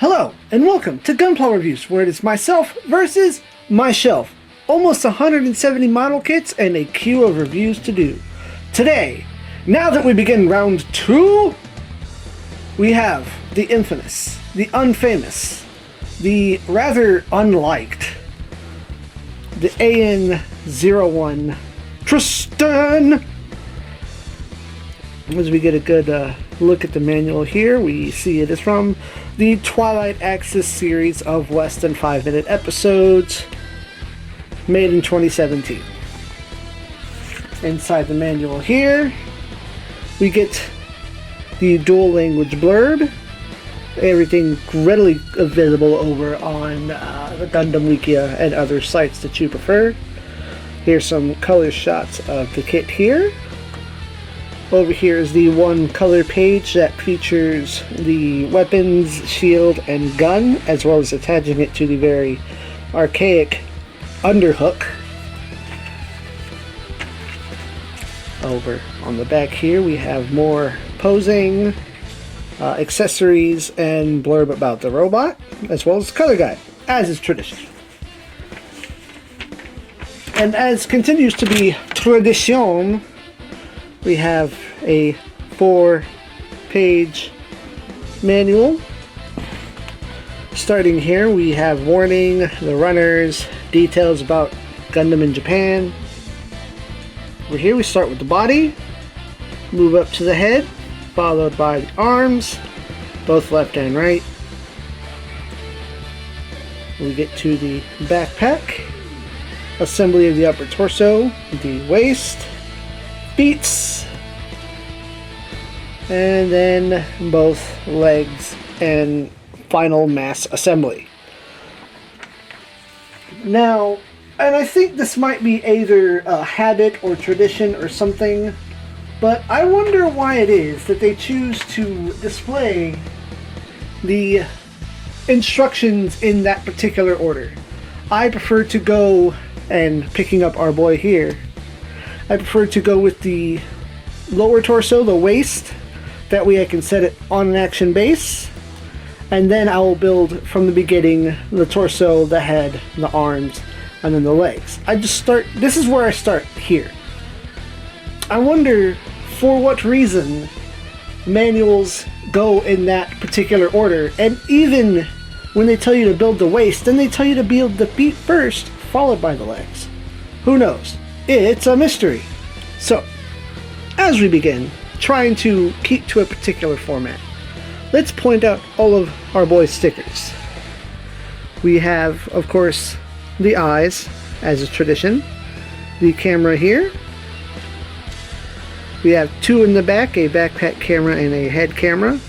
Hello, and welcome to Gunpla Reviews, where it is myself versus my shelf. Almost 170 model kits and a queue of reviews to do. Today, now that we begin round 2, we have the infamous, the unfamous, the rather unliked, the AN-01 Tristan. As we get a good look at the manual here, we see it is from the Twilight Axis series of less than 5-minute episodes, made in 2017. Inside the manual here, we get the dual language blurb, everything readily available over on the Gundam Wikia and other sites that you prefer. Here's some color shots of the kit here. Over here is the one color page that features the weapons, shield, and gun, as well as attaching it to the very archaic underhook. Over on the back here we have more posing, accessories, and blurb about the robot, as well as the color guide, as is tradition. And as continues to be tradition, we have a 4-page manual. Starting here, we have warning, the runners, details about Gundam in Japan. Over here, we start with the body, move up to the head, followed by the arms, both left and right. We get to the backpack, assembly of the upper torso, the waist, feet, and then both legs and final mass assembly. Now, and I think this might be either a habit or tradition or something, but I wonder why it is that they choose to display the instructions in that particular order. I prefer to go, and picking up our boy here, I prefer to go with the lower torso, the waist. That way I can set it on an action base. And then I will build from the beginning the torso, the head, the arms, and then the legs. This is where I start here. I wonder for what reason manuals go in that particular order. And even when they tell you to build the waist, then they tell you to build the feet first, followed by the legs. Who knows? It's a mystery. So, as we begin, trying to keep to a particular format, let's point out all of our boys' stickers. We have, of course, the eyes, as is tradition, the camera here. We have 2 in the back, a backpack camera and a head camera.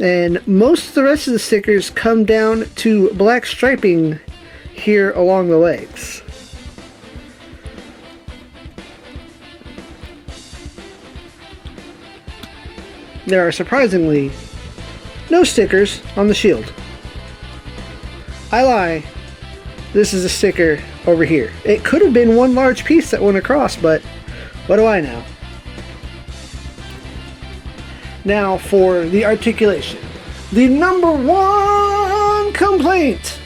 And most of the rest of the stickers come down to black striping here along the legs. There are surprisingly no stickers on the shield. I lie. This is a sticker over here. It could have been one large piece that went across, but what do I know? Now for the articulation. The number 1 complaint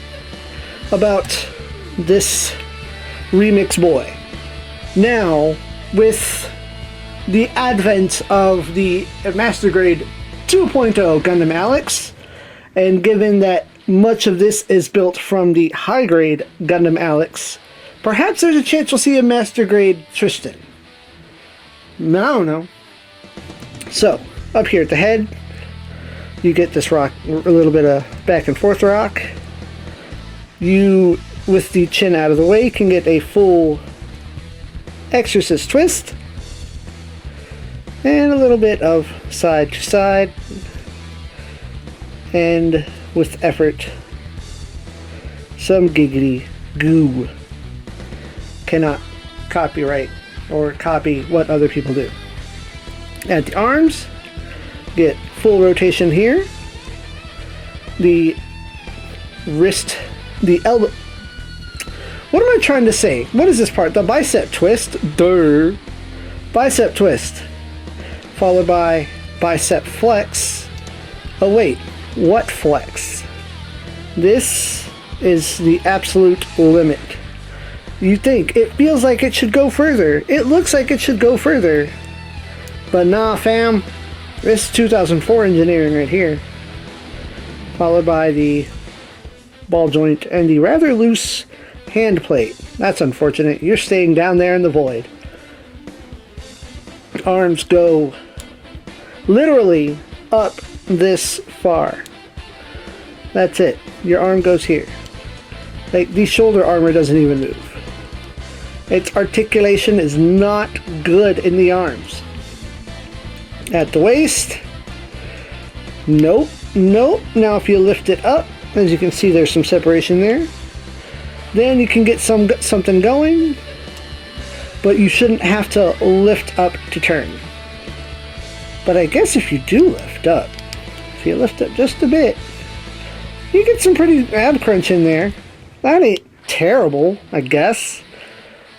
about this remix boy. Now, with the advent of the Master Grade 2.0 Gundam Alex, and given that much of this is built from the high grade Gundam Alex, perhaps there's a chance we'll see a Master Grade Tristan. I don't know. So, up here at the head, you get this rock, a little bit of back and forth rock. You, with the chin out of the way, can get a full Exorcist twist. And a little bit of side to side, and with effort, some giggity goo. Cannot copyright or copy what other people do. At the arms, get full rotation here. The wrist, the elbow. What am I trying to say? What is this part? The bicep twist. Durr. Bicep twist. Followed by bicep flex. Oh wait, What flex? This is the absolute limit. You think it feels like it should go further. It looks like it should go further. But nah, fam. This is 2004 engineering right here. Followed by the ball joint and the rather loose hand plate. That's unfortunate. You're staying down there in the void. Arms go literally up this far. That's it. Your arm goes here. Like, the shoulder armor doesn't even move. Its articulation is not good in the arms. At the waist, nope, nope. Now if you lift it up, as you can see, there's some separation there. Then you can get something going, but you shouldn't have to lift up to turn. But I guess if you do lift up, if you lift up just a bit, you get some pretty ab crunch in there. That ain't terrible, I guess.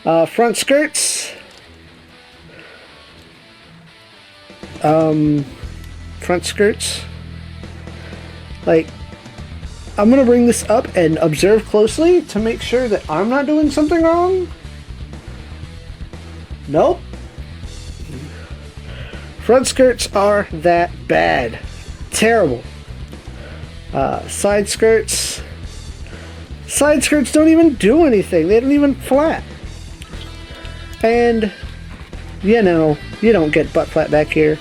Front skirts. Front skirts. Like, I'm gonna bring this up and observe closely to make sure that I'm not doing something wrong. Nope. Front skirts are that bad. Terrible. Side skirts. Side skirts don't even do anything. They don't even flap. And, you know, you don't get butt flat back here.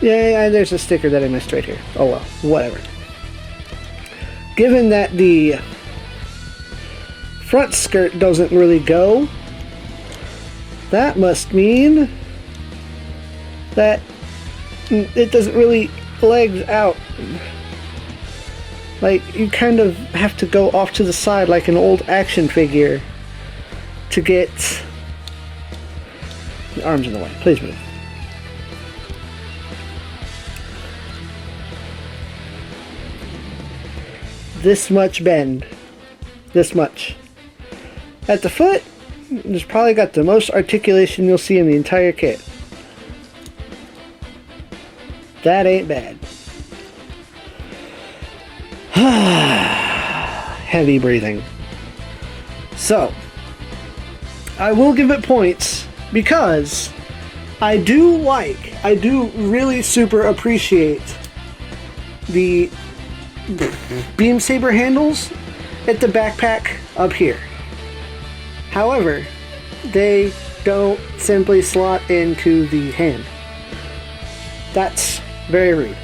Yeah, there's a sticker that I missed right here. Oh well, whatever. Given that the front skirt doesn't really go, that must mean that it doesn't really legs out. Like, you kind of have to go off to the side like an old action figure to get the arms in the way. Please move. This much bend. This much. At the foot, it's probably got the most articulation you'll see in the entire kit. That ain't bad. Heavy breathing. So, I will give it points because I do really super appreciate the beam saber handles at the backpack up here. However, they don't simply slot into the hand. That's very rude.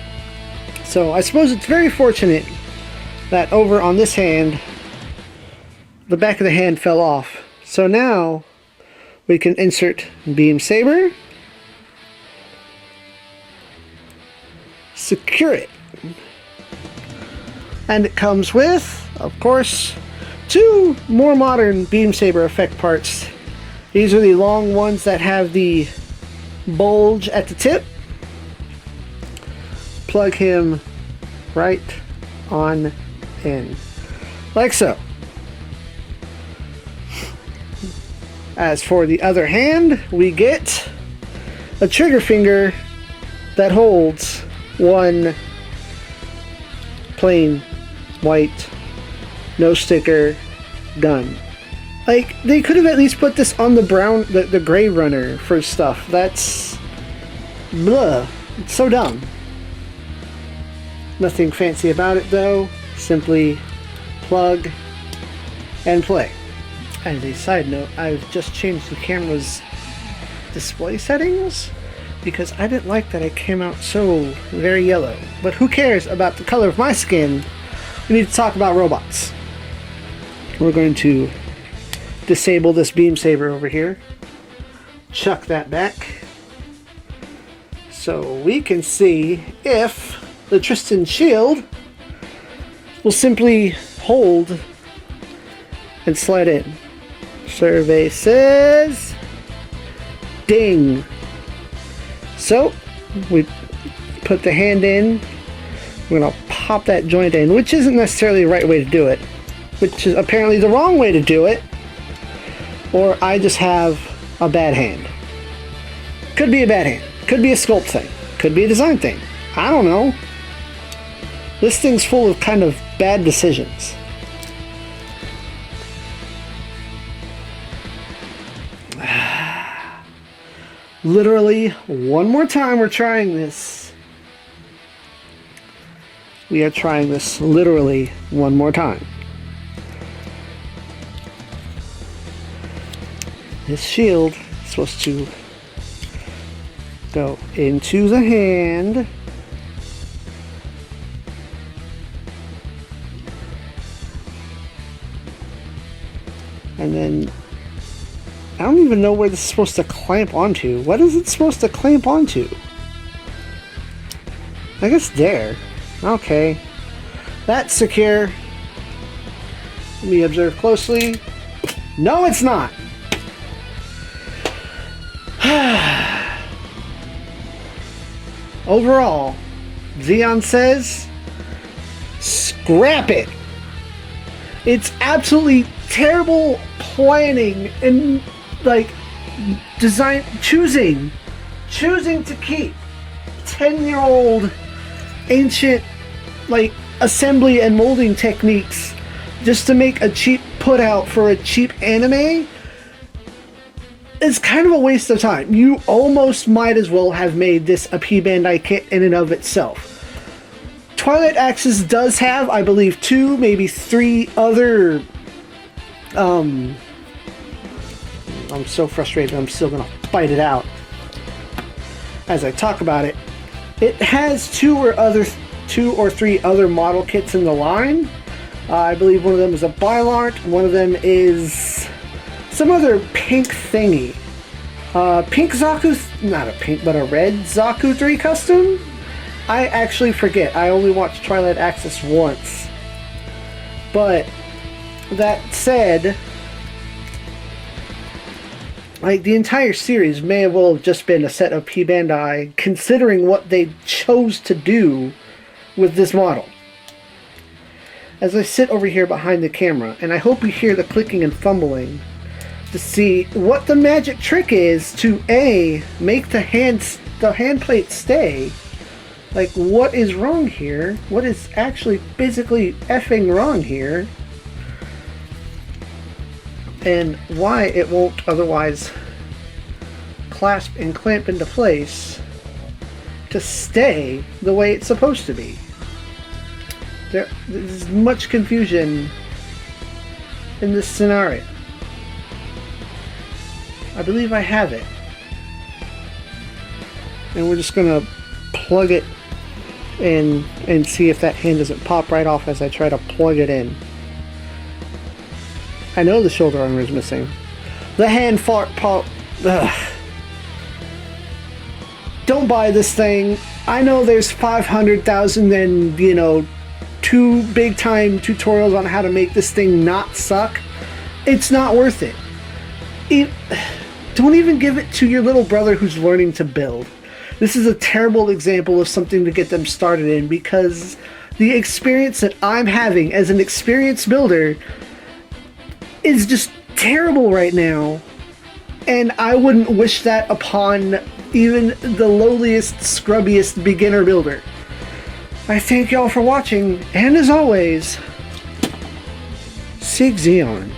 So I suppose it's very fortunate that over on this hand, the back of the hand fell off. So now we can insert beam saber, secure it, and it comes with, of course, two more modern beam saber effect parts. These are the long ones that have the bulge at the tip. Plug him right on in, like so. As for the other hand, we get a trigger finger that holds one plain white, no sticker gun. Like, they could have at least put this on the brown, the gray runner for stuff. That's blah. It's so dumb. Nothing fancy about it though. Simply plug and play. As a side note, I've just changed the camera's display settings because I didn't like that it came out so very yellow. But who cares about the color of my skin? We need to talk about robots. We're going to disable this beam saber over here. Chuck that back. So we can see if the Tristan shield will simply hold and slide in. Survey says ding. So we put the hand in. We're gonna pop that joint in, which isn't necessarily the right way to do it, which is apparently the wrong way to do it, or I just have a bad hand. Could be a bad hand, could be a sculpt thing, could be a design thing. I don't know. This thing's full of kind of bad decisions. Literally, one more time we're trying this. We are trying this literally one more time. This shield is supposed to go into the hand. And then I don't even know where this is supposed to clamp onto. What is it supposed to clamp onto? I guess there. Okay. That's secure. Let me observe closely. No, it's not. Overall, ZEON says, scrap it. It's absolutely terrible planning and like design, choosing to keep 10-year-old ancient like assembly and molding techniques just to make a cheap put out for a cheap anime is kind of a waste of time. You almost might as well have made this a P-Bandai kit in and of itself. Twilight Axis does have, I believe, 2, maybe 3 other I'm so frustrated I'm still gonna fight it out as I talk about it. It has 2 or 3 other model kits in the line. I believe one of them is a Bylart, one of them is some other pink thingy. Pink Zaku, not a pink, but a red Zaku 3 custom? I actually forget. I only watched Twilight Axis once. But that said, like, the entire series may have well just been a set of P-Bandai, considering what they chose to do with this model. As I sit over here behind the camera, and I hope you hear the clicking and fumbling, to see what the magic trick is to A, make the hand plate stay. Like, what is wrong here? What is actually physically effing wrong here? And why it won't otherwise clasp and clamp into place to stay the way it's supposed to be. There's much confusion in this scenario. I believe I have it. And we're just gonna plug it in and see if that hand doesn't pop right off as I try to plug it in. I know the shoulder armor is missing. The hand fart pop. Ugh. Don't buy this thing. I know there's 500,000 and, you know, 2 big time tutorials on how to make this thing not suck. It's not worth it. Don't even give it to your little brother who's learning to build. This is a terrible example of something to get them started in, because the experience that I'm having as an experienced builder is just terrible right now, and I wouldn't wish that upon even the lowliest, scrubbiest beginner builder. I thank y'all for watching, and as always, SIEG ZEON.